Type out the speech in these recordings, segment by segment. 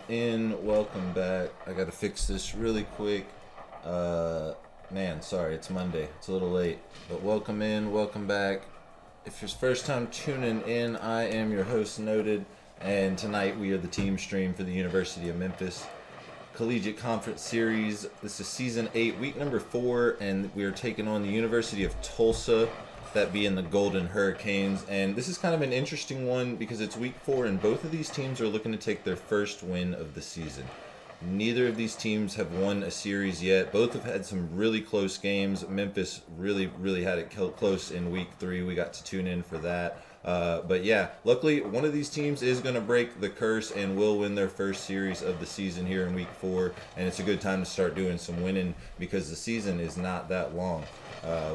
Welcome back. I gotta fix this really quick. Sorry, it's Monday. It's a little late. But welcome back. If it's first time tuning in, I am your host, Noted, and tonight we are the team stream for the University of Memphis Collegiate Conference Series. This is Season 8, week number 4, and we are taking on the University of Tulsa, that being the Golden Hurricanes. And this is kind of an interesting one because it's week 4 and both of these teams are looking to take their first win of the season. Neither of these teams have won a series yet. Both have had some really close games. Memphis really had it close in week 3. We got to tune in for that. But yeah, luckily one of these teams is going to break the curse and will win their first series of the season here in week 4. And it's a good time to start doing some winning because the season is not that long.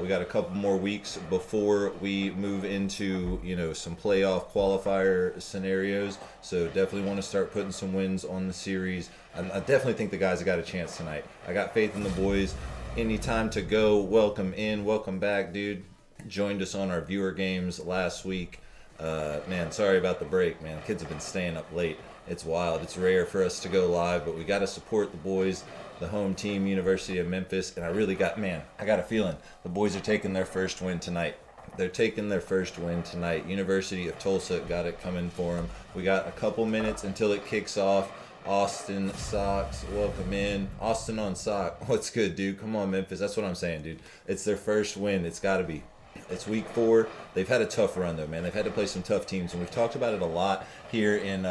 We got a couple more weeks before we move into, some playoff qualifier scenarios. So definitely want to start putting some wins on the series. I definitely think the guys have got a chance tonight. I got faith in the boys. Any time to go, welcome in, welcome back, dude. Joined us on our viewer games last week. Sorry about the break, man. Kids have been staying up late. It's wild. It's rare for us to go live, but we got to support the boys, the home team, University of Memphis. And I got a feeling the boys are taking their first win tonight. They're taking their first win tonight. University of Tulsa got it coming for them. We got a couple minutes until it kicks off. Austin Socks, welcome in. Austin on Sock. What's good, dude? Come on, Memphis. That's what I'm saying, dude. It's their first win. It's got to be. It's week 4. They've had a tough run, though, man. They've had to play some tough teams, and we've talked about it a lot here in,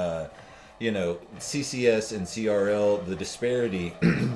CCS and CRL, the disparity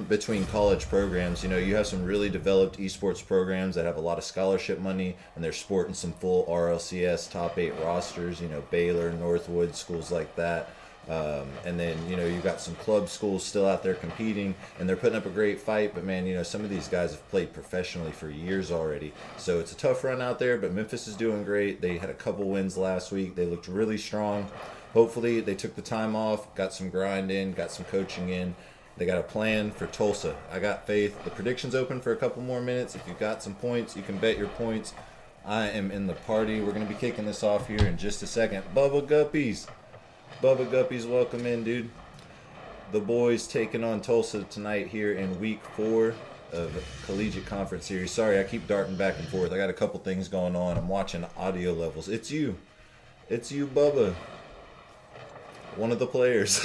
between college programs. You have some really developed esports programs that have a lot of scholarship money, and they're sporting some full RLCS top 8 rosters, Baylor, Northwood, schools like that. And then, you've got some club schools still out there competing, and they're putting up a great fight. But, man, some of these guys have played professionally for years already. So it's a tough run out there, but Memphis is doing great. They had a couple wins last week. They looked really strong. Hopefully they took the time off, got some grind in, got some coaching in. They got a plan for Tulsa. I got faith. The prediction's open for a couple more minutes. If you've got some points, you can bet your points. I am in the party. We're going to be kicking this off here in just a second. Bubba Guppies, welcome in, dude. The boys taking on Tulsa tonight here in week 4 of Collegiate Conference Series. Sorry, I keep darting back and forth. I got a couple things going on. I'm watching audio levels. It's you, Bubba. One of the players.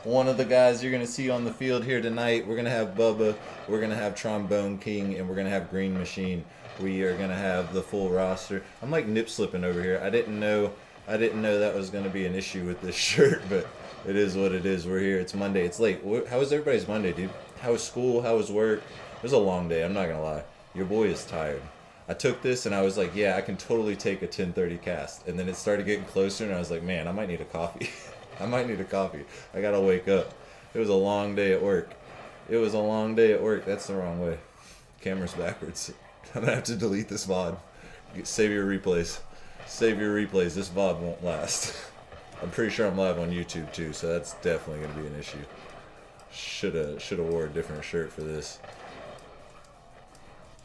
One of the guys you're going to see on the field here tonight. We're going to have Bubba. We're going to have Trombone King. And we're going to have Green Machine. We are going to have the full roster. I'm like nip slipping over here. I didn't know that was going to be an issue with this shirt, but it is what it is. We're here. It's Monday. It's late. How was everybody's Monday, dude? How was school? How was work? It was a long day. I'm not going to lie. Your boy is tired. I took this and I was like, yeah, I can totally take a 10:30 cast. And then it started getting closer and I was like, man, I might need a coffee. I got to wake up. It was a long day at work. That's the wrong way. Camera's backwards. I'm going to have to delete this VOD. Save your replays. This VOD won't last. I'm pretty sure I'm live on YouTube too, so that's definitely going to be an issue. Shoulda wore a different shirt for this.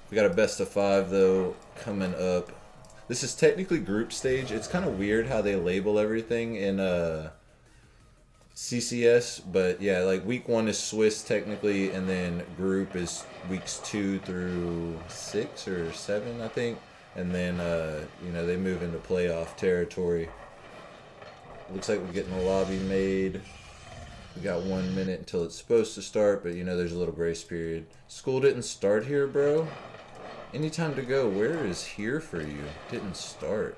We got a best of 5 though coming up. This is technically group stage. It's kind of weird how they label everything in CCS, but yeah, like week 1 is Swiss technically, and then group is weeks 2 through 6 or 7, I think. And then, they move into playoff territory. Looks like we're getting a lobby made. We got 1 minute until it's supposed to start, but, there's a little grace period. School didn't start here, bro. Any time to go. Where is here for you? Didn't start.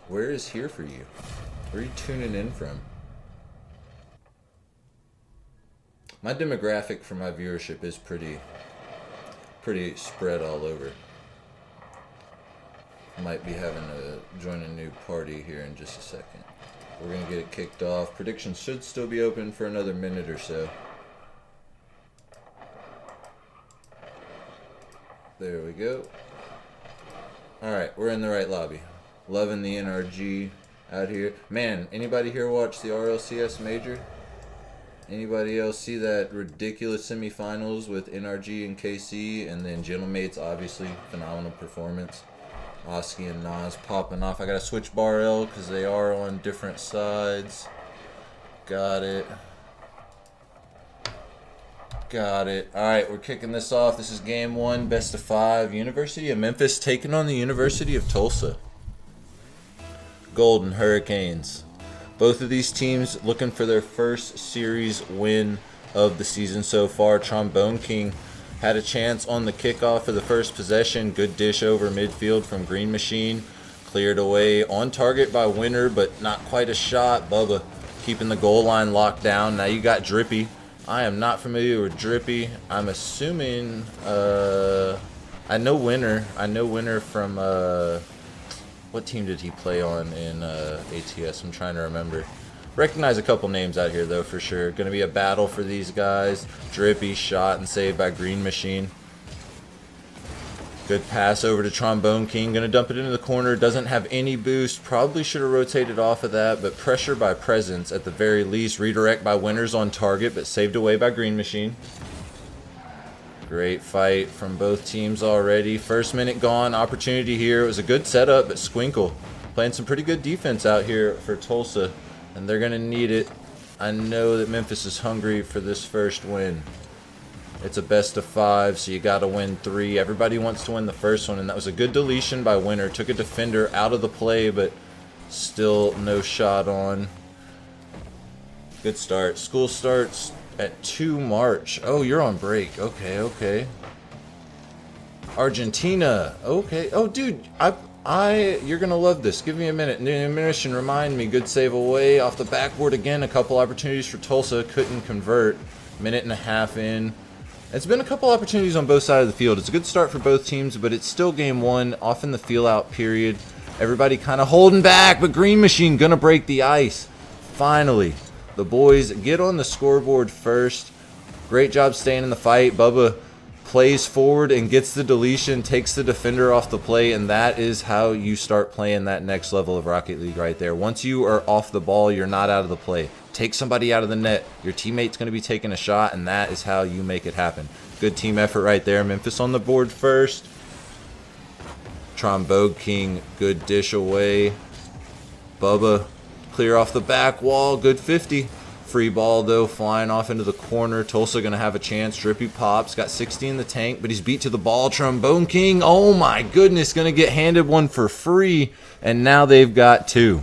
Where is here for you? Where are you tuning in from? My demographic for my viewership is pretty spread all over. Might be having to join a new party here in just a second. We're going to get it kicked off. Predictions should still be open for another minute or so. There we go. Alright, we're in the right lobby. Loving the NRG out here. Man, anybody here watch the RLCS Major? Anybody else see that ridiculous semifinals with NRG and KC? And then Gentlemates, obviously, phenomenal performance. Oski and Nas popping off. I got to switch Bar L because they are on different sides. Got it. Got it. All right, we're kicking this off. This is game 1, best of 5. University of Memphis taking on the University of Tulsa. Golden Hurricanes. Both of these teams looking for their first series win of the season so far. Trombone King had a chance on the kickoff for the first possession. Good dish over midfield from Green Machine. Cleared away on target by Winner, but not quite a shot. Bubba keeping the goal line locked down. Now you got Drippy. I am not familiar with Drippy. I'm assuming I know Winner. I know Winner from what team did he play on in ATS? I'm trying to remember. Recognize a couple names out here though for sure. Going to be a battle for these guys. Drippy shot and saved by Green Machine. Good pass over to Trombone King. Going to dump it into the corner. Doesn't have any boost. Probably should have rotated off of that, but pressure by Presence at the very least. Redirect by Winners on target, but saved away by Green Machine. Great fight from both teams already. First minute gone. Opportunity here. It was a good setup, but Squinkle playing some pretty good defense out here for Tulsa, and they're going to need it. I know that Memphis is hungry for this first win. It's a best of 5, so you got to win 3. Everybody wants to win the first one, and that was a good deletion by Winner. Took a defender out of the play, but still no shot on. Good start. School starts at 2 March. Oh, you're on break. Okay. Argentina. Okay. Oh, dude, you're gonna love this. Give me a minute. New ammunition. Remind me. Good save away off the backboard again. A couple opportunities for Tulsa. Couldn't convert. Minute and a half in. It's been a couple opportunities on both sides of the field. It's a good start for both teams, but it's still game 1, off in the feel-out period. Everybody kind of holding back, but Green Machine gonna break the ice. Finally, the boys get on the scoreboard first. Great job staying in the fight. Bubba plays forward and gets the deletion, takes the defender off the play, and that is how you start playing that next level of Rocket League right there. Once you are off the ball, you're not out of the play. Take somebody out of the net. Your teammate's going to be taking a shot, and that is how you make it happen. Good team effort right there. Memphis on the board first. Trombone King, good dish away. Bubba, clear off the back wall. Good 50. Free ball, though, flying off into the corner. Tulsa going to have a chance. Drippy pops. Got 60 in the tank, but he's beat to the ball. Trombone King, oh my goodness, going to get handed one for free, and now they've got 2.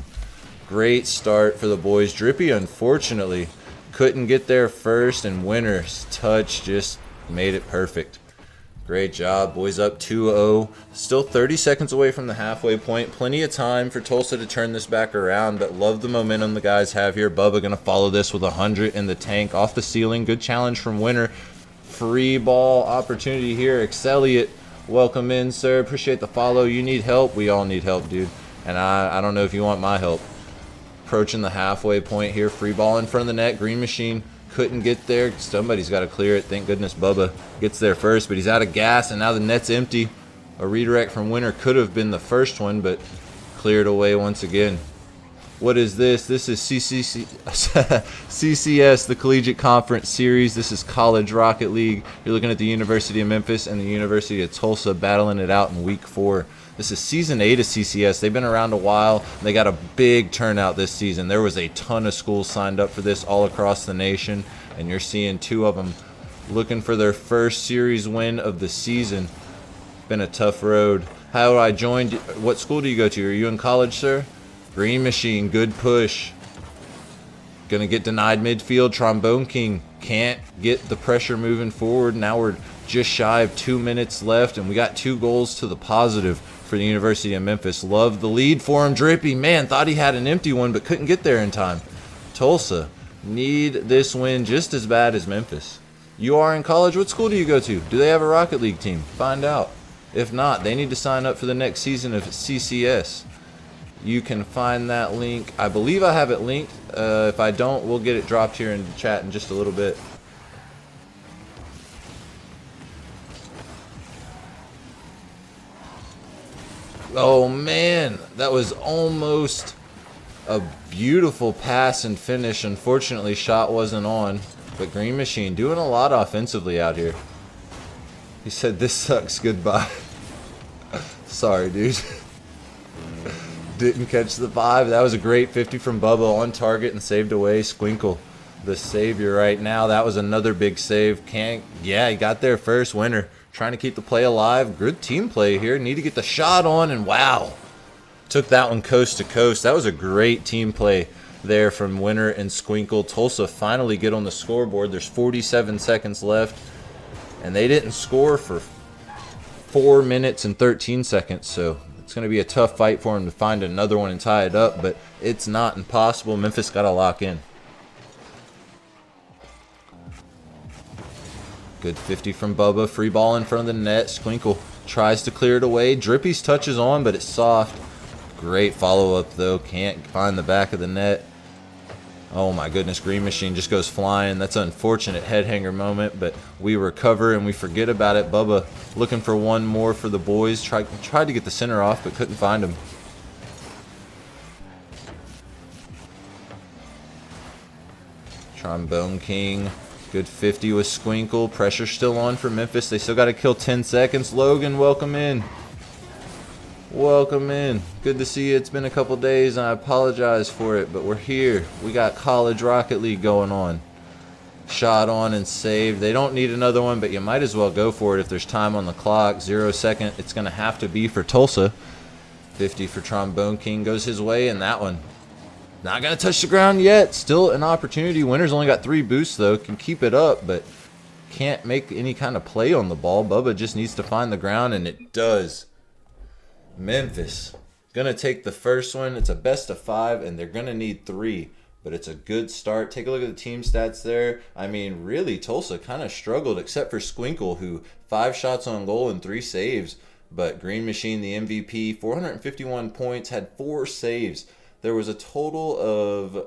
Great start for the boys. Drippy, unfortunately, couldn't get there first, and Winner's touch just made it perfect. Great job. Boys up 2-0. Still 30 seconds away from the halfway point. Plenty of time for Tulsa to turn this back around, but love the momentum the guys have here. Bubba going to follow this with 100 in the tank. Off the ceiling. Good challenge from Winner. Free ball opportunity here. Elliott, welcome in, sir. Appreciate the follow. You need help? We all need help, dude. And I don't know if you want my help. Approaching the halfway point here. Free ball in front of the net. Green Machine couldn't get there. Somebody's got to clear it. Thank goodness Bubba gets there first, but he's out of gas, and now the net's empty. A redirect from Winner could have been the first one, but cleared away once again. What is this? This is CCS, the Collegiate Conference Series. This is College Rocket League. You're looking at the University of Memphis and the University of Tulsa battling it out in Week 4. This is Season 8 of CCS. They've been around a while. They got a big turnout this season. There was a ton of schools signed up for this all across the nation, and you're seeing 2 of them looking for their first series win of the season. Been a tough road. How do I join? What school do you go to? Are you in college, sir? Green Machine, good push. Gonna get denied midfield. Trombone King can't get the pressure moving forward. Now we're just shy of 2 minutes left, and we got 2 goals to the positive for the University of Memphis. Love the lead for him. Drippy, man, thought he had an empty one, but couldn't get there in time. Tulsa need this win just as bad as Memphis. You are in college. What school do you go to? Do they have a Rocket League team? Find out. If not, they need to sign up for the next season of CCS. You can find that link. I believe I have it linked. If I don't, we'll get it dropped here in the chat in just a little bit. Oh man, that was almost a beautiful pass and finish. Unfortunately, shot wasn't on, but Green Machine doing a lot offensively out here. He said, "This sucks, goodbye." Sorry, dude. Didn't catch the 5. That was a great 50 from Bubba on target and saved away. Squinkle, the savior right now. That was another big save. He got there first. Winner trying to keep the play alive. Good team play here. Need to get the shot on, and wow. Took that one coast to coast. That was a great team play there from Winner and Squinkle. Tulsa finally get on the scoreboard. There's 47 seconds left, and they didn't score for 4 minutes and 13 seconds, so it's going to be a tough fight for them to find another one and tie it up, but it's not impossible. Memphis got to lock in. Good 50 from Bubba. Free ball in front of the net. Squinkle tries to clear it away. Drippy's touches on, but it's soft. Great follow-up, though. Can't find the back of the net. Oh, my goodness. Green Machine just goes flying. That's an unfortunate head hanger moment, but we recover and we forget about it. Bubba looking for one more for the boys. Tried to get the center off, but couldn't find him. Trombone King. Good 50 with Squinkle. Pressure still on for Memphis. They still got to kill 10 seconds. Logan, welcome in. Welcome in. Good to see you. It's been a couple days and I apologize for it, but we're here. We got College Rocket League going on. Shot on and saved. They don't need another one, but you might as well go for it if there's time on the clock. 0 second. It's going to have to be for Tulsa. 50 for Trombone King goes his way, and that one not going to touch the ground yet. Still an opportunity. Winner's only got 3 boosts, though. Can keep it up, but can't make any kind of play on the ball. Bubba just needs to find the ground, and it does. Memphis gonna take the first one. It's a best of 5, and they're gonna need 3, but it's a good start. Take a look at the team stats there. I mean, really, Tulsa kind of struggled, except for Squinkle, who 5 shots on goal and 3 saves. But Green Machine, the MVP, 451 points, had 4 saves. There was a total of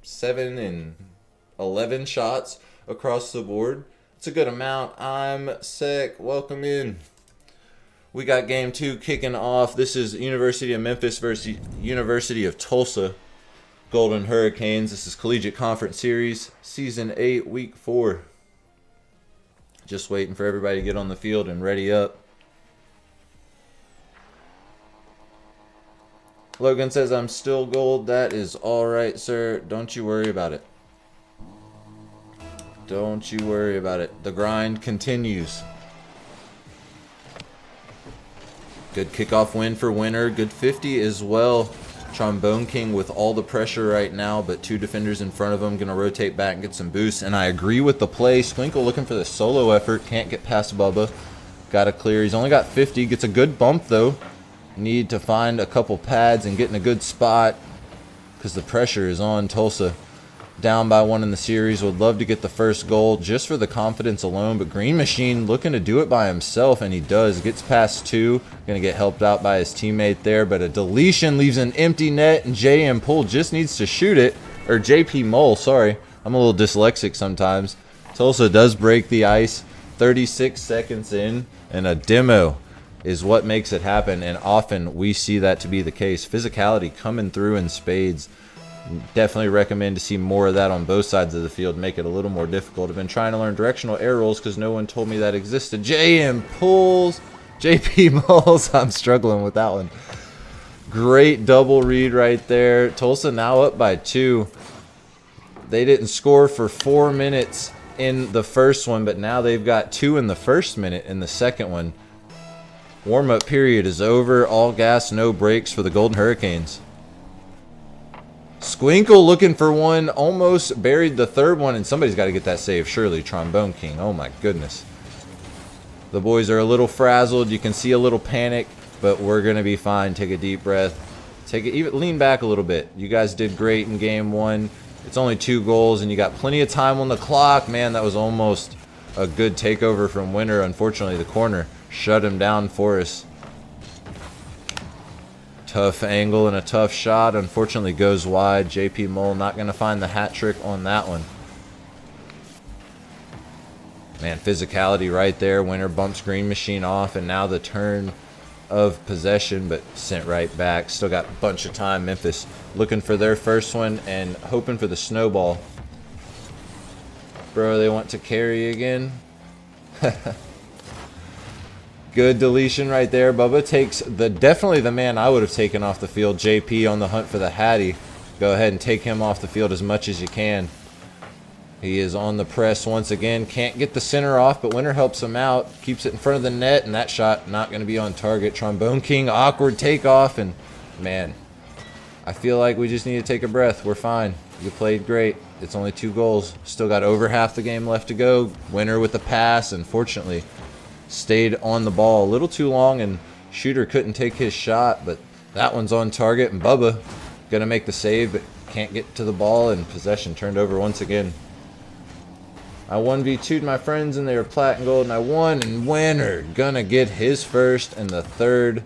7 and 11 shots across the board. It's a good amount. I'm Sec. Welcome in. We got game 2 kicking off. This is University of Memphis versus University of Tulsa. Golden Hurricanes. This is Collegiate Conference Series, Season 8, Week 4. Just waiting for everybody to get on the field and ready up. Logan says, I'm still gold. That is all right, sir. Don't you worry about it. Don't you worry about it. The grind continues. Good kickoff win for Winner. Good 50 as well. Trombone King with all the pressure right now, but 2 defenders in front of him. Going to rotate back and get some boosts. And I agree with the play. Squinkle looking for the solo effort. Can't get past Bubba. Got to clear. He's only got 50. Gets a good bump, though. Need to find a couple pads and get in a good spot because the pressure is on Tulsa. Down by 1 in the series. Would love to get the first goal just for the confidence alone, but Green Machine looking to do it by himself, and he does. Gets past 2. Gonna get helped out by his teammate there, but a deletion leaves an empty net, and JM Poole just needs to shoot it. Or JP Mole, sorry. I'm a little dyslexic sometimes. Tulsa does break the ice. 36 seconds in, and a demo is what makes it happen, and often we see that to be the case. Physicality coming through in spades. Definitely recommend to see more of that on both sides of the field. Make it a little more difficult. I've been trying to learn directional air rolls because no one told me that existed. JM Pools, JP Moles. I'm struggling with that one. Great double read right there. Tulsa now up by 2. They didn't score for 4 minutes in the first one, but now they've got 2 in the first minute in the second one. Warm-up period is over. All gas, no brakes for the Golden Hurricanes. Squinkle looking for one, almost buried the third one, and somebody's got to get that save, surely. Trombone King, oh my goodness. The boys are a little frazzled. You can see a little panic, but we're going to be fine. Take a deep breath. Even lean back a little bit. You guys did great in game 1. It's only 2 goals, and you got plenty of time on the clock. Man, that was almost a good takeover from Winner. Unfortunately, the corner shut him down for us. Tough angle and a tough shot. Unfortunately goes wide. JP Mole not going to find the hat trick on that one. Man, physicality right there. Winner bumps Green Machine off, and now the turn of possession, but sent right back. Still got a bunch of time. Memphis looking for their first one and hoping for the snowball. Bro, they want to carry again. Good deletion right there. Bubba takes definitely the man I would have taken off the field. JP on the hunt for the Hattie. Go ahead and take him off the field as much as you can. He is on the press once again. Can't get the center off, but Winter helps him out. Keeps it in front of the net, and that shot not going to be on target. Trombone King, awkward takeoff, and man, I feel like we just need to take a breath. We're fine. You played great. It's only 2 goals. Still got over half the game left to go. Winter with the pass, and fortunately stayed on the ball a little too long, and Shooter couldn't take his shot, but that one's on target, and Bubba going to make the save, but can't get to the ball, and possession turned over once again. I 1v2'd my friends, and they were plat and gold, and I won, and Winter gonna get his first and the third.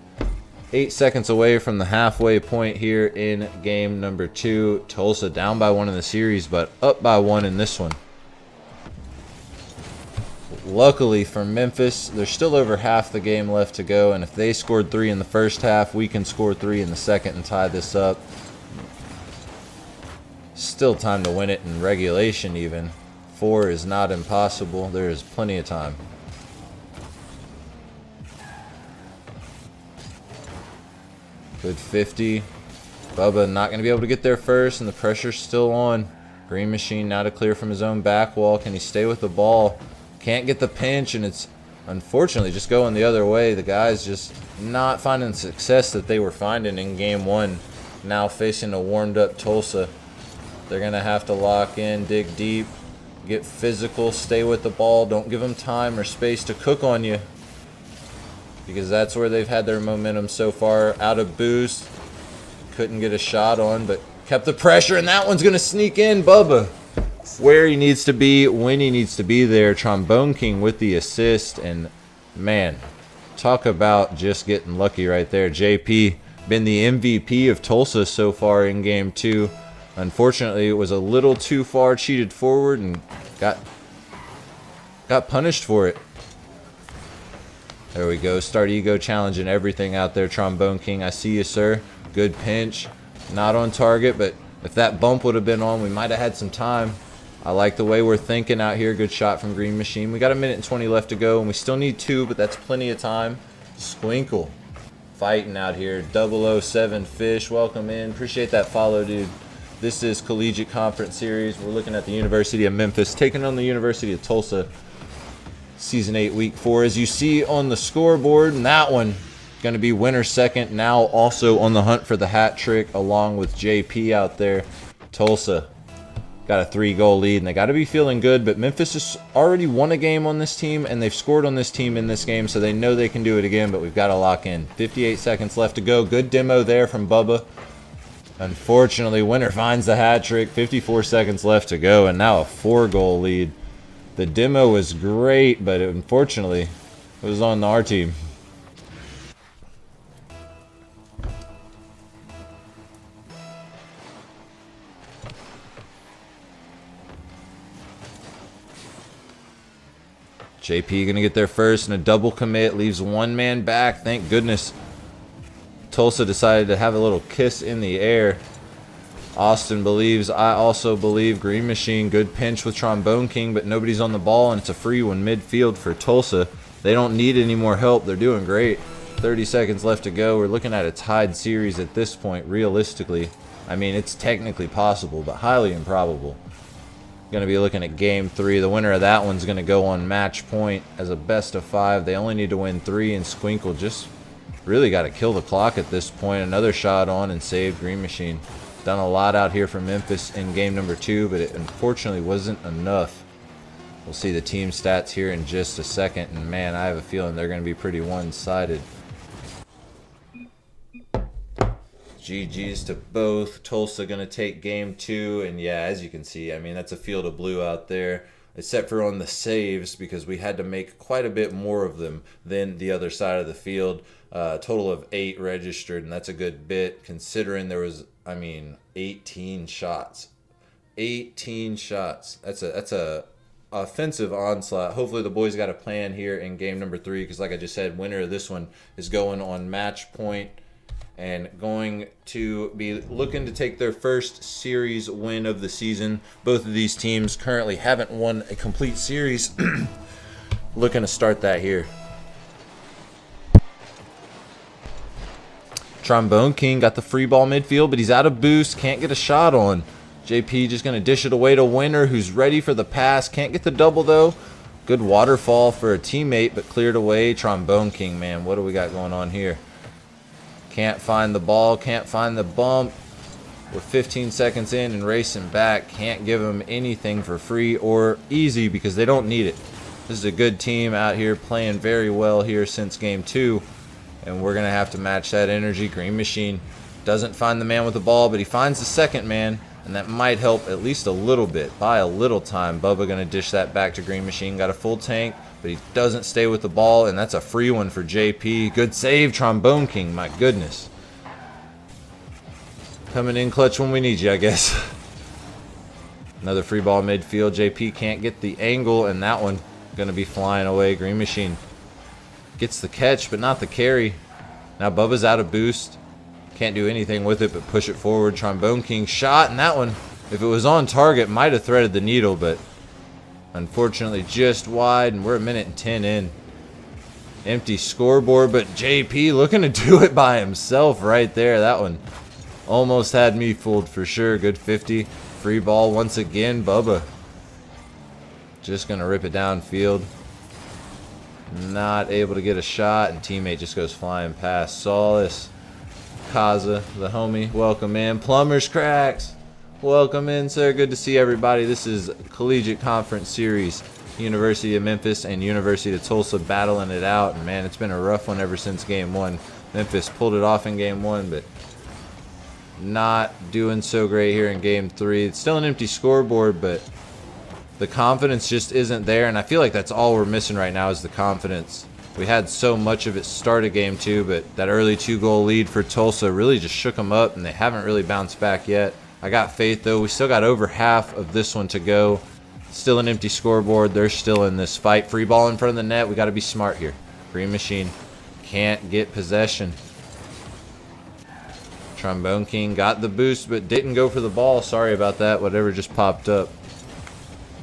8 seconds away from the halfway point here in game number 2. Tulsa down by 1 in the series, but up by 1 in this one. Luckily for Memphis, there's still over half the game left to go, and if they scored 3 in the first half, we can score 3 in the second and tie this up. Still time to win it in regulation even. 4 is not impossible. There is plenty of time. Good 50. Bubba not going to be able to get there first, and the pressure's still on. Green Machine now to clear from his own back wall. Can he stay with the ball? Can't get the pinch, and it's unfortunately just going the other way. The guys just not finding the success that they were finding in game 1. Now facing a warmed up Tulsa. They're going to have to lock in, dig deep, get physical, stay with the ball. Don't give them time or space to cook on you, because that's where they've had their momentum so far. Out of boost. Couldn't get a shot on, but kept the pressure, and that one's going to sneak in. Bubba where he needs to be, when he needs to be there. Trombone King with the assist, and man, talk about just getting lucky right there. JP been the MVP of Tulsa so far in game 2. Unfortunately, it was a little too far, cheated forward, and got punished for it. There we go. Start ego challenging everything out there. Trombone King, I see you, sir. Good pinch. Not on target, but if that bump would have been on, we might have had some time. I like the way we're thinking out here. Good shot from Green Machine. We got 1 minute and 20 left to go, and we still need 2, but that's plenty of time. Squinkle fighting out here. 007 Fish, welcome in. Appreciate that follow, dude. This is Collegiate Conference Series. We're looking at the University of Memphis taking on the University of Tulsa. Season 8, Week 4. As you see on the scoreboard, and that one going to be winner second. Now also on the hunt for the hat trick, along with JP out there. Tulsa got a 3-goal lead, and they got to be feeling good. But Memphis has already won a game on this team, and they've scored on this team in this game, so they know they can do it again. But we've got to lock in. 58 seconds left to go. Good demo there from Bubba. Unfortunately, Winter finds the hat trick. 54 seconds left to go, and now a 4-goal lead. The demo was great, but unfortunately, it was on our team. JP going to get there first, and a double commit leaves 1 man back. Thank goodness Tulsa decided to have a little kiss in the air. Austin believes, I also believe. Green Machine, good pinch with Trombone King, but nobody's on the ball, and it's a free one midfield for Tulsa. They don't need any more help. They're doing great. 30 seconds left to go. We're looking at a tied series at this point, realistically. I mean, it's technically possible, but highly improbable. Going to be looking at game 3. The winner of that one's going to go on match point as a best of 5. They only need to win 3, and Squinkle just really got to kill the clock at this point. Another shot on and saved. Green Machine done a lot out here for Memphis in game number 2, but it unfortunately wasn't enough. We'll see the team stats here in just a second, and man, I have a feeling they're going to be pretty one-sided. GG's to both. Tulsa going to take game 2, and yeah, as you can see, I mean, that's a field of blue out there, except for on the saves, because we had to make quite a bit more of them than the other side of the field. Total of 8 registered, and that's a good bit considering there was, I mean, 18 shots. 18 shots. That's a offensive onslaught. Hopefully the boys got a plan here in game number 3, because like I just said, winner of this one is going on match point and going to be looking to take their first series win of the season. Both of these teams currently haven't won a complete series. Looking to start that here. Trombone King got the free ball midfield, but he's out of boost. Can't get a shot on. JP just going to dish it away to Winner, who's ready for the pass. Can't get the double, though. Good waterfall for a teammate, but cleared away. Trombone King, man, what do we got going on here? Can't find the ball. Can't find the bump. We're 15 seconds in and racing back. Can't give them anything for free or easy because they don't need it. This is a good team out here playing very well here since game 2. And we're going to have to match that energy. Green Machine doesn't find the man with the ball, but he finds the second man. And that might help at least a little bit. By a little time. Bubba going to dish that back to Green Machine. Got a full tank, but he doesn't stay with the ball. And that's a free one for JP. Good save, Trombone King. My goodness. Coming in clutch when we need you, I guess. Another free ball midfield. JP can't get the angle, and that one going to be flying away. Green Machine gets the catch, but not the carry. Now Bubba's out of boost. Can't do anything with it but push it forward. Trombone King shot, and that one, if it was on target, might have threaded the needle, but unfortunately just wide, and we're a minute and 10 in. Empty scoreboard, but JP looking to do it by himself right there. That one almost had me fooled for sure. Good 50. Free ball once again. Bubba just going to rip it downfield. Not able to get a shot, and teammate just goes flying past. Solace. Kaza, the homie, welcome in. Plumbers Cracks, welcome in, sir. Good to see everybody. This is Collegiate Conference Series. University of Memphis and University of Tulsa battling it out. And man, it's been a rough one ever since game 1. Memphis pulled it off in game 1, but not doing so great here in game 3. It's still an empty scoreboard, but the confidence just isn't there. And I feel like that's all we're missing right now is the confidence. We had so much of it start of game 2, but that early 2-goal lead for Tulsa really just shook them up, and they haven't really bounced back yet. I got faith, though. We still got over half of this one to go. Still an empty scoreboard. They're still in this fight. Free ball in front of the net. We got to be smart here. Green Machine can't get possession. Trombone King got the boost, but didn't go for the ball. Sorry about that. Whatever just popped up.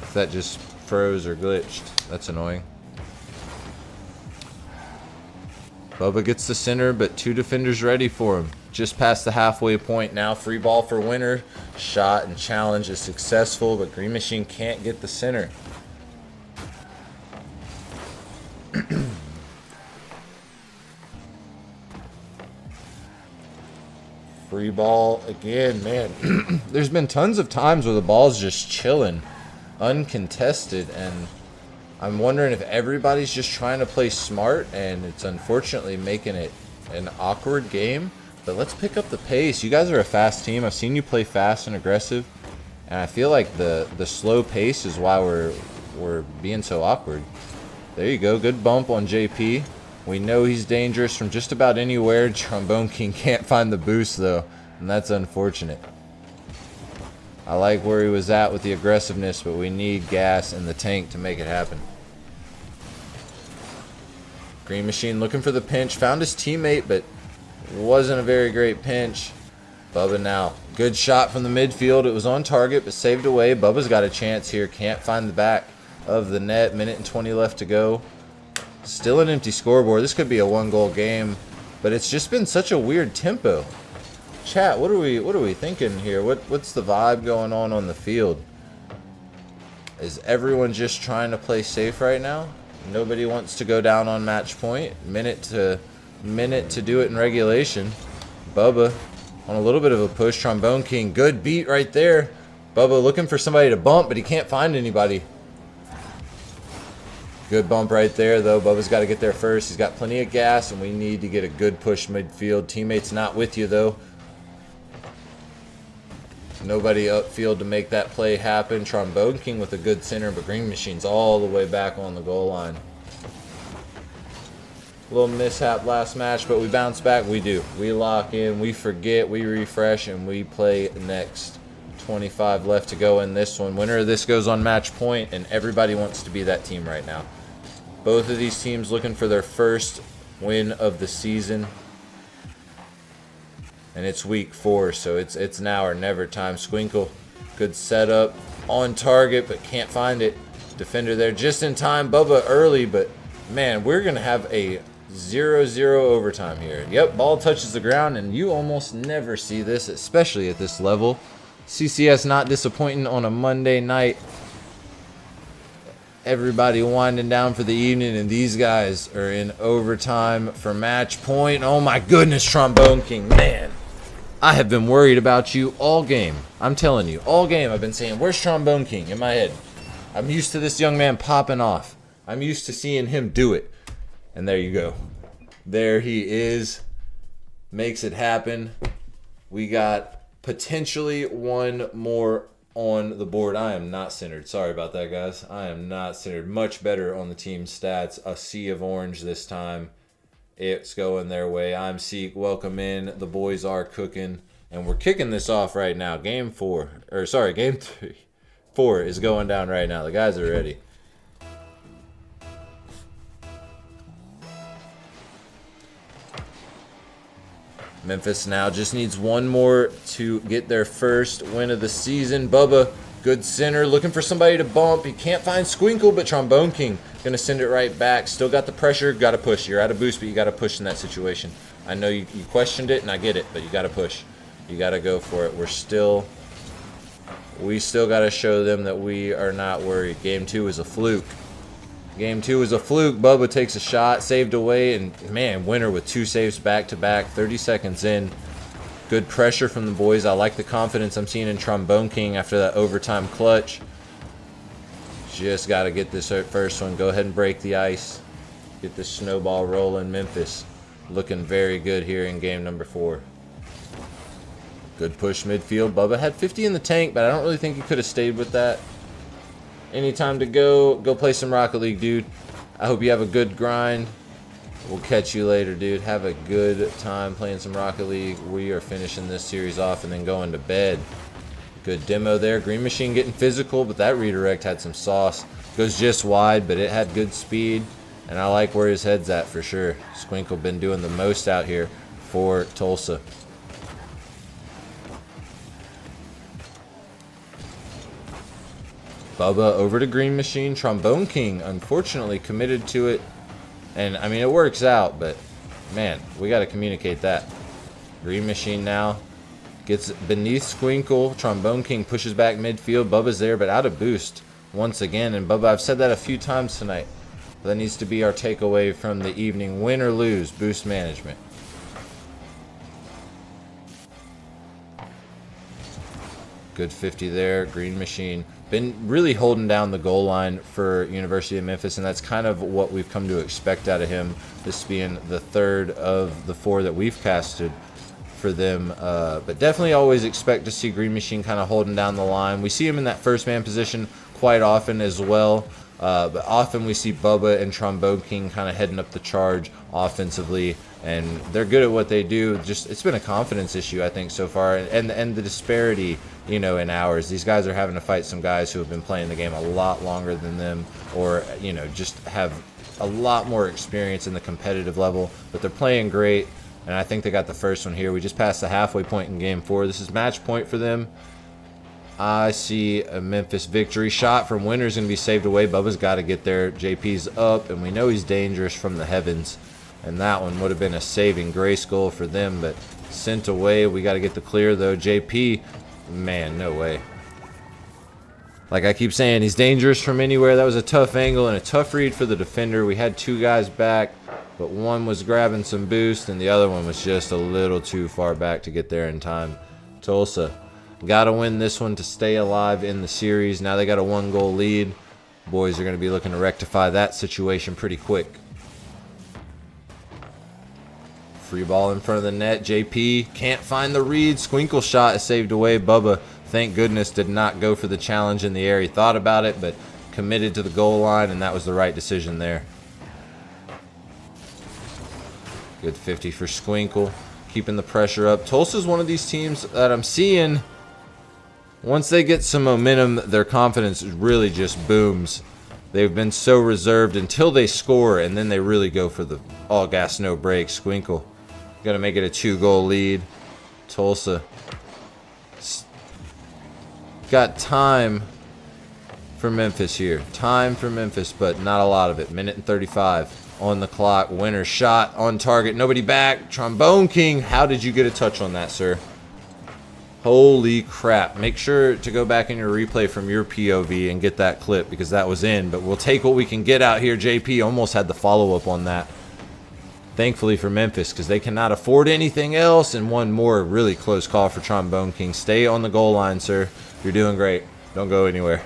If that just froze or glitched. That's annoying. Bubba gets the center, but 2 defenders ready for him. Just past the halfway point now. Free ball for Winner. Shot and challenge is successful, but Green Machine can't get the center. Free ball again, man. There's been tons of times where the ball's just chilling, uncontested, and I'm wondering if everybody's just trying to play smart, and it's unfortunately making it an awkward game. But let's pick up the pace. You guys are a fast team. I've seen you play fast and aggressive, and I feel like the slow pace is why we're being so awkward. There you go. Good bump on JP. We know he's dangerous from just about anywhere. Trombone King can't find the boost, though, and that's unfortunate. I like where he was at with the aggressiveness, but we need gas in the tank to make it happen. Green Machine looking for the pinch. Found his teammate, but wasn't a very great pinch. Bubba now. Good shot from the midfield. It was on target, but saved away. Bubba's got a chance here. Can't find the back of the net. Minute and 20 left to go. Still an empty scoreboard. This could be a 1-goal game, but it's just been such a weird tempo. Chat, what are we thinking here? What's the vibe going on the field? Is everyone just trying to play safe right now? Nobody wants to go down on match point. Minute to do it in regulation. Bubba on a little bit of a push. Trombone King, good beat right there. Bubba looking for somebody to bump, but he can't find anybody. Good bump right there, though. Bubba's got to get there first. He's got plenty of gas, and we need to get a good push midfield. Teammates not with you, though. Nobody upfield to make that play happen. Trombone King with a good center, but Green Machine's all the way back on the goal line. A little mishap last match, but we bounce back. We do. We lock in, we forget, we refresh, and we play next. 25 left to go in this one. Winner of this goes on match point, and everybody wants to be that team right now. Both of these teams looking for their first win of the season. And it's week 4, so it's now or never time. Squinkle, good setup. On target, but can't find it. Defender there just in time. Bubba early, but man, we're going to have a 0-0 overtime here. Yep, ball touches the ground, and you almost never see this, especially at this level. CCS not disappointing on a Monday night. Everybody winding down for the evening, and these guys are in overtime for match point. Oh my goodness, Trombone King, man. I have been worried about you all game. I'm telling you, all game I've been saying, where's Trombone King in my head? I'm used to this young man popping off. I'm used to seeing him do it. And there you go. There he is. Makes it happen. We got potentially one more on the board. I am not centered. Sorry about that, guys. I am not centered. Much better on the team stats. A sea of orange this time. It's going their way. I'm Seek. Welcome in. The boys are cooking. And we're kicking this off right now. Game 3. Game 4 is going down right now. The guys are ready. Memphis now just needs one more to get their first win of the season. Bubba, good center, looking for somebody to bump. He can't find Squinkle, but Trombone King going to send it right back. Still got the pressure, got to push. You're out of boost, but you got to push in that situation. I know you questioned it, and I get it, but you got to push. You got to go for it. We still got to show them that we are not worried. Game 2 is a fluke. Game 2 is a fluke. Bubba takes a shot, saved away, and man, winner with 2 saves back-to-back, 30 seconds in. Good pressure from the boys. I like the confidence I'm seeing in Trombone King after that overtime clutch. Just got to get this first one. Go ahead and break the ice. Get this snowball rolling. Memphis looking very good here in game number 4. Good push midfield. Bubba had 50 in the tank, but I don't really think he could have stayed with that. Any time to go play some Rocket League, dude. I hope you have a good grind. We'll catch you later, dude. Have a good time playing some Rocket League. We are finishing this series off and then going to bed. Good demo there. Green Machine getting physical, but that redirect had some sauce. Goes just wide, but it had good speed. And I like where his head's at for sure. Squinkle been doing the most out here for Tulsa. Bubba over to Green Machine. Trombone King, unfortunately, committed to it. And, I mean, it works out, but, man, we got to communicate that. Green Machine now gets beneath Squinkle. Trombone King pushes back midfield. Bubba's there, but out of boost once again. And, Bubba, I've said that a few times tonight. That needs to be our takeaway from the evening. Win or lose, boost management. Good 50 there. Green Machine. Been really holding down the goal line for University of Memphis, and that's kind of what we've come to expect out of him, this being the 3rd of the 4 that we've casted for them. But definitely always expect to see Green Machine kind of holding down the line. We see him in that first man position quite often as well, but often we see Bubba and Trombone King kind of heading up the charge offensively, and they're good at what they do. Just it's been a confidence issue, I think, so far, and the disparity, you know, in hours. These guys are having to fight some guys who have been playing the game a lot longer than them, or, you know, just have a lot more experience in the competitive level, but they're playing great, and I think they got the first one here. We just passed the halfway point in game 4. This is match point for them. I see a Memphis victory. Shot from Winter's going to be saved away. Bubba's got to get there. JP's up, and we know he's dangerous from the heavens, and that one would have been a saving grace goal for them, but sent away. We got to get the clear, though. JP, man, no way. Like I keep saying, he's dangerous from anywhere. That was a tough angle and a tough read for the defender. We had 2 guys back, but one was grabbing some boost, and the other one was just a little too far back to get there in time. Tulsa got to win this one to stay alive in the series. Now they got a 1-goal lead. Boys are going to be looking to rectify that situation pretty quick. Free ball in front of the net. JP can't find the read. Squinkle shot is saved away. Bubba, thank goodness, did not go for the challenge in the air. He thought about it, but committed to the goal line, and that was the right decision there. Good 50 for Squinkle, keeping the pressure up. Tulsa's one of these teams that I'm seeing, once they get some momentum, their confidence really just booms. They've been so reserved until they score, and then they really go for the all gas, no brakes. Squinkle got to make it a 2-goal lead. Tulsa got time for Memphis here. Time for Memphis, but not a lot of it. Minute and 35 on the clock. Winner shot on target. Nobody back. Trombone King, how did you get a touch on that, sir? Holy crap. Make sure to go back in your replay from your POV and get that clip because that was in. But we'll take what we can get out here. JP almost had the follow-up on that. Thankfully for Memphis because they cannot afford anything else. And one more really close call for Trombone King. Stay on the goal line, sir. You're doing great. Don't go anywhere.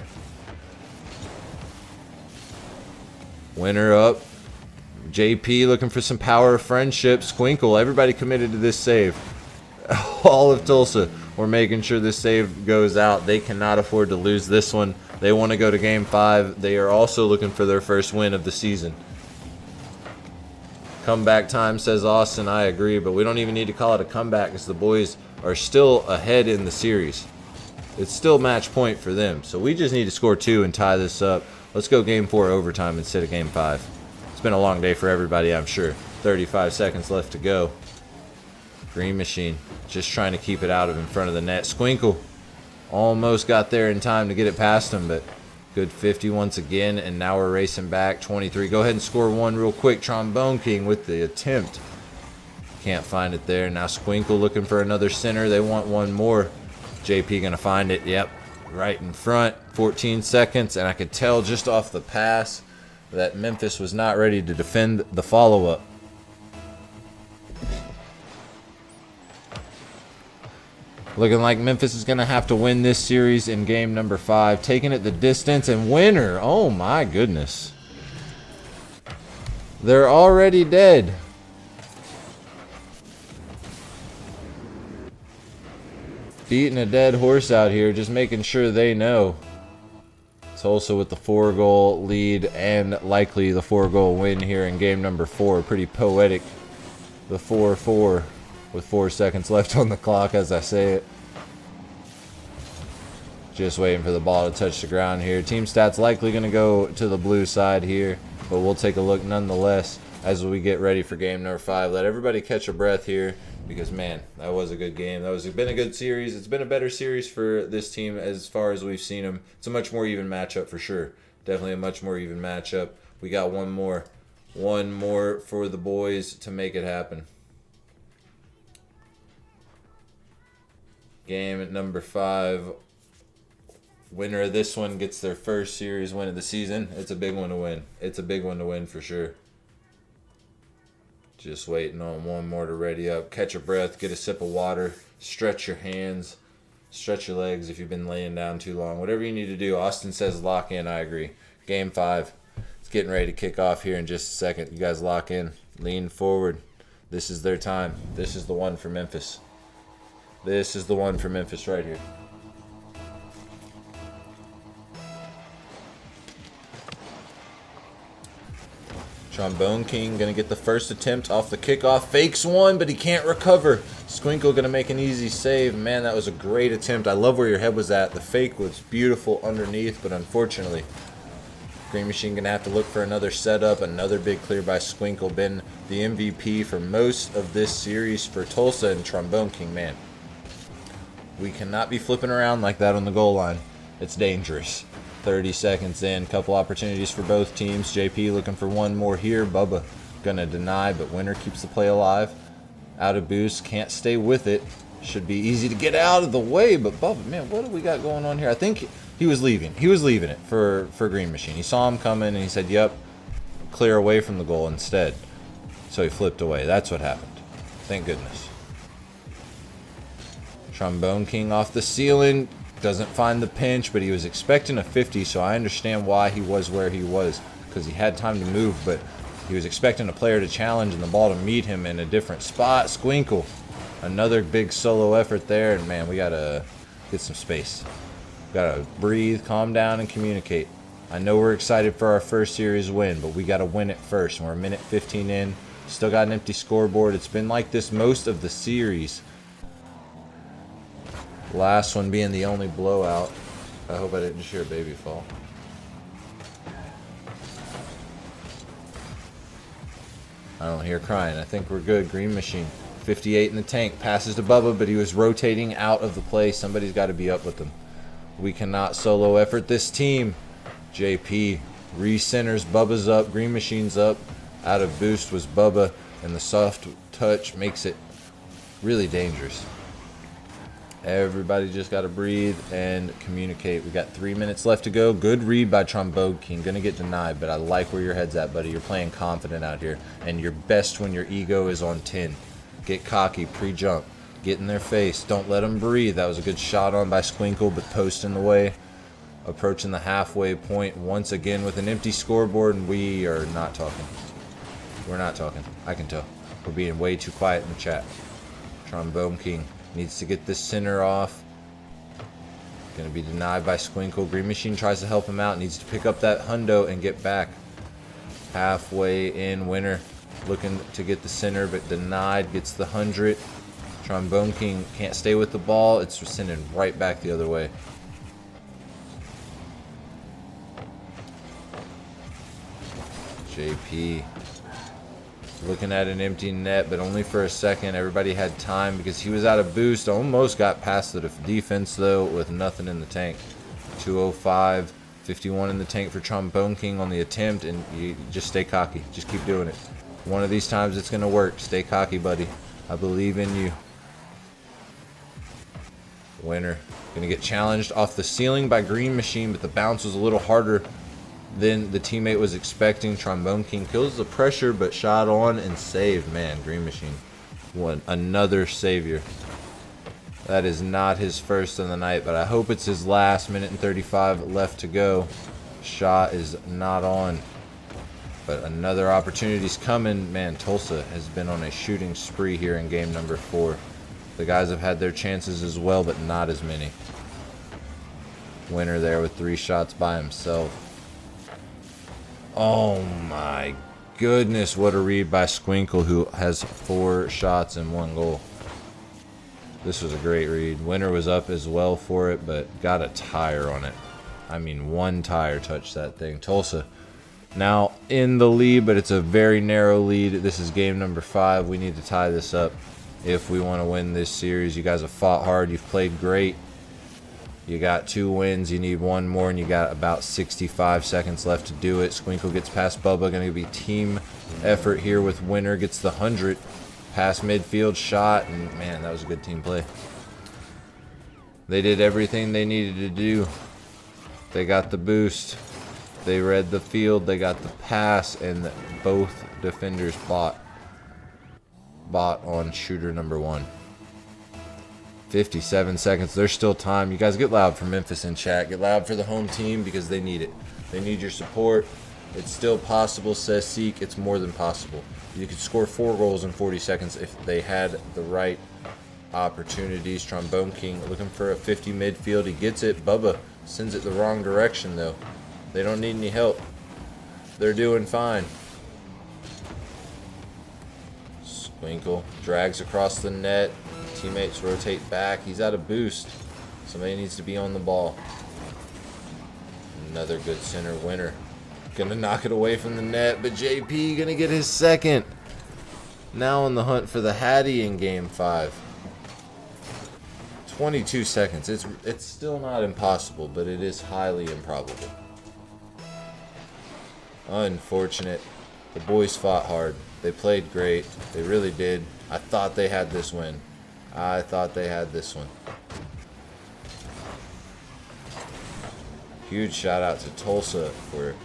Winner up. JP looking for some power of friendship. Squinkle, everybody committed to this save. All of Tulsa, we're making sure this save goes out. They cannot afford to lose this one. They want to go to Game 5. They are also looking for their first win of the season. Comeback time, says Austin. I agree, but we don't even need to call it a comeback because the boys are still ahead in the series. It's still match point for them. So we just need to score 2 and tie this up. Let's go Game 4 overtime instead of Game 5. It's been a long day for everybody, I'm sure. 35 seconds left to go. Green Machine just trying to keep it out of in front of the net. Squinkle almost got there in time to get it past him, but good 50 once again, and now we're racing back. 23. Go ahead and score one real quick. Trombone King with the attempt. Can't find it there. Now Squinkle looking for another center. They want one more. JP gonna find it. Yep, right in front. 14 seconds, and I could tell just off the pass that Memphis was not ready to defend the follow-up. Looking like Memphis is going to have to win this series in game number 5. Taking it the distance and winner. Oh my goodness. They're already dead. Beating a dead horse out here. Just making sure they know. Tulsa with the 4-goal lead and likely the 4-goal win here in game number 4. Pretty poetic. The 4-4 with 4 seconds left on the clock as I say it. Just waiting for the ball to touch the ground here. Team stats likely going to go to the blue side here, but we'll take a look nonetheless as we get ready for game number 5. Let everybody catch a breath here because, man, that was a good game. It's been a good series. It's been a better series for this team as far as we've seen them. It's a much more even matchup for sure. Definitely a much more even matchup. We got one more for the boys to make it happen. Game at number 5. Winner of this one gets their first series win of the season. It's a big one to win. It's a big one to win for sure. Just waiting on one more to ready up. Catch a breath, get a sip of water, stretch your hands, stretch your legs if you've been laying down too long. Whatever you need to do. Austin says lock in. I agree. Game 5. It's getting ready to kick off here in just a second. You guys lock in. Lean forward. This is their time. This is the one for Memphis. This is the one for Memphis right here. Trombone King going to get the first attempt off the kickoff. Fakes one, but he can't recover. Squinkle going to make an easy save. Man, that was a great attempt. I love where your head was at. The fake was beautiful underneath, but unfortunately, Green Machine going to have to look for another setup. Another big clear by Squinkle. Been the MVP for most of this series for Tulsa, and Trombone King, man. We cannot be flipping around like that on the goal line. It's dangerous. 30 seconds in. Couple opportunities for both teams. JP looking for one more here. Bubba going to deny, but Winner keeps the play alive. Out of boost. Can't stay with it. Should be easy to get out of the way, but Bubba, man, what do we got going on here? I think he was leaving. He was leaving it for Green Machine. He saw him coming, and he said, yep, clear away from the goal instead. So he flipped away. That's what happened. Thank goodness. Trombone King off the ceiling. Doesn't find the pinch, but he was expecting a 50, so I understand why he was where he was, because he had time to move, but he was expecting a player to challenge and the ball to meet him in a different spot. Squinkle, another big solo effort there, and man, we got to get some space. Got to breathe, calm down, and communicate. I know we're excited for our first series win, but we got to win it first, and we're a minute 15 in. Still got an empty scoreboard. It's been like this most of the series. Last one being the only blowout. I hope I didn't just hear a baby fall. I don't hear crying. I think we're good. Green Machine. 58 in the tank. Passes to Bubba, but he was rotating out of the play. Somebody's got to be up with him. We cannot solo effort this team. JP re-centers. Bubba's up. Green Machine's up. Out of boost was Bubba. And the soft touch makes it really dangerous. Everybody just got to breathe and communicate. We got 3 minutes left to go. Good read by Trombone King. Going to get denied, but I like where your head's at, buddy. You're playing confident out here. And you're best when your ego is on 10. Get cocky, pre-jump. Get in their face. Don't let them breathe. That was a good shot on by Squinkle, but post in the way. Approaching the halfway point once again with an empty scoreboard, and we are not talking. We're not talking. I can tell. We're being way too quiet in the chat. Trombone King needs to get this center off. Going to be denied by Squinkle. Green Machine tries to help him out. Needs to pick up that hundo and get back. Halfway in, Winner looking to get the center, but denied. Gets the 100. Trombone King can't stay with the ball. It's sending right back the other way. JP looking at an empty net, but only for a second. Everybody had time because he was out of boost. Almost got past the defense, though, with nothing in the tank. 205, 51 in the tank for Trombone King on the attempt, and you just stay cocky. Just keep doing it. One of these times it's going to work. Stay cocky, buddy. I believe in you. Winner. Going to get challenged off the ceiling by Green Machine, but the bounce was a little harder than the teammate was expecting. Trombone King kills the pressure, but shot on and saved. Man, Green Machine. Another savior. That is not his first of the night, but I hope it's his last. Minute and 35 left to go. Shot is not on, but another opportunity's coming. Man, Tulsa has been on a shooting spree here in game number 4. The guys have had their chances as well, but not as many. Winner there with 3 shots by himself. Oh my goodness, what a read by Squinkle, who has 4 shots and 1 goal. This was a great read. Winner was up as well for it, but got a tire on it. I mean, 1 tire touched that thing. Tulsa now in the lead, but it's a very narrow lead. This is game number 5. We need to tie this up if we want to win this series. You guys have fought hard. You've played great. You got 2 wins. You need 1 more, and you got about 65 seconds left to do it. Squinkle gets past Bubba. Going to be team effort here with Winner. Gets the 100. Past midfield shot, and man, that was a good team play. They did everything they needed to do. They got the boost. They read the field. They got the pass, and both defenders bought on shooter number 1. 57 seconds. There's still time. You guys get loud for Memphis in chat. Get loud for the home team because they need it. They need your support. It's still possible, says Seek. It's more than possible. You could score 4 goals in 40 seconds if they had the right opportunities. Trombone King looking for a 50 midfield. He gets it. Bubba sends it the wrong direction, though. They don't need any help. They're doing fine. Squinkle drags across the net. Teammates rotate back. He's out of boost. Somebody needs to be on the ball. Another good center. Winner. Gonna knock it away from the net, but JP gonna get his second. Now on the hunt for the Hattie in game 5. 22 seconds. It's still not impossible, but it is highly improbable. Unfortunate. The boys fought hard. They played great. They really did. I thought they had this win. I thought they had this one. Huge shout out to Tulsa for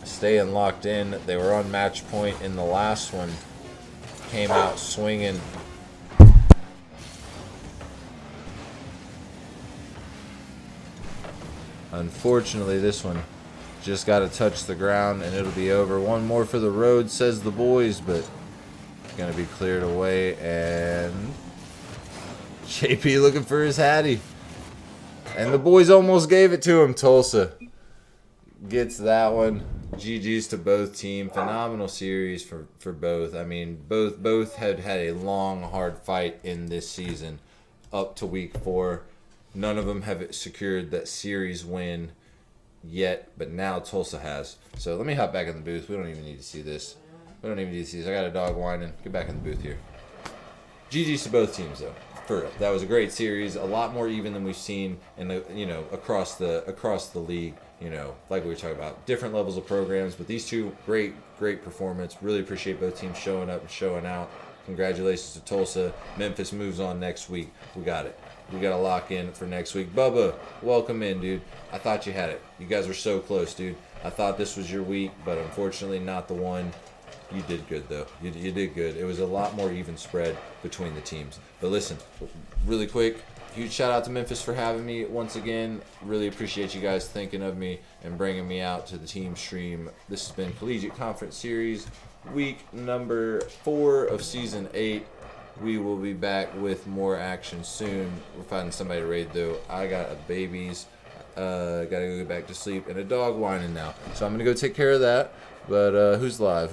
staying locked in. They were on match point in the last one. Came out swinging. Unfortunately, this one just got to touch the ground and it'll be over. 1 more for the road, says the boys, but going to be cleared away. And JP looking for his Hattie. And the boys almost gave it to him. Tulsa gets that one. GG's to both teams. Phenomenal series for both. I mean, both had a long, hard fight in this season up to week 4. None of them have secured that series win yet, but now Tulsa has. So let me hop back in the booth. We don't even need to see this. I got a dog whining. Get back in the booth here. GG's to both teams, though. For that was a great series. A lot more even than we've seen in the across the league like we were talking about, different levels of programs, but these two, great performance. Really appreciate both teams showing up and showing out. Congratulations to Tulsa. Memphis moves on next week. We got it. We got to lock in for next week. Bubba, welcome in, dude. I thought you had it. You guys were so close, dude. I thought this was your week, but unfortunately not the one. You did good, though. You did good. It was a lot more even spread between the teams. But listen, really quick, huge shout out to Memphis for having me once again. Really appreciate you guys thinking of me and bringing me out to the team stream. This has been Collegiate Conference Series, week number 4 of season 8. We will be back with more action soon. We're finding somebody to raid, though. I got a babies. Gotta go get back to sleep, and a dog whining now. So I'm gonna go take care of that. But who's live?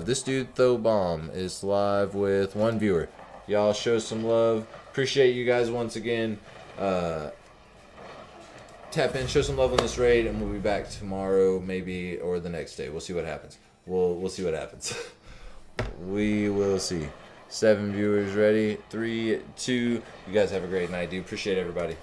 This dude Thobomb is live with 1 viewer. Y'all show some love. Appreciate you guys once again. Tap in, show some love on this raid, and we'll be back tomorrow, maybe, or the next day. We'll see what happens. We'll see what happens. We will see. 7 viewers ready. 3, 2. You guys have a great night, dude. Appreciate everybody.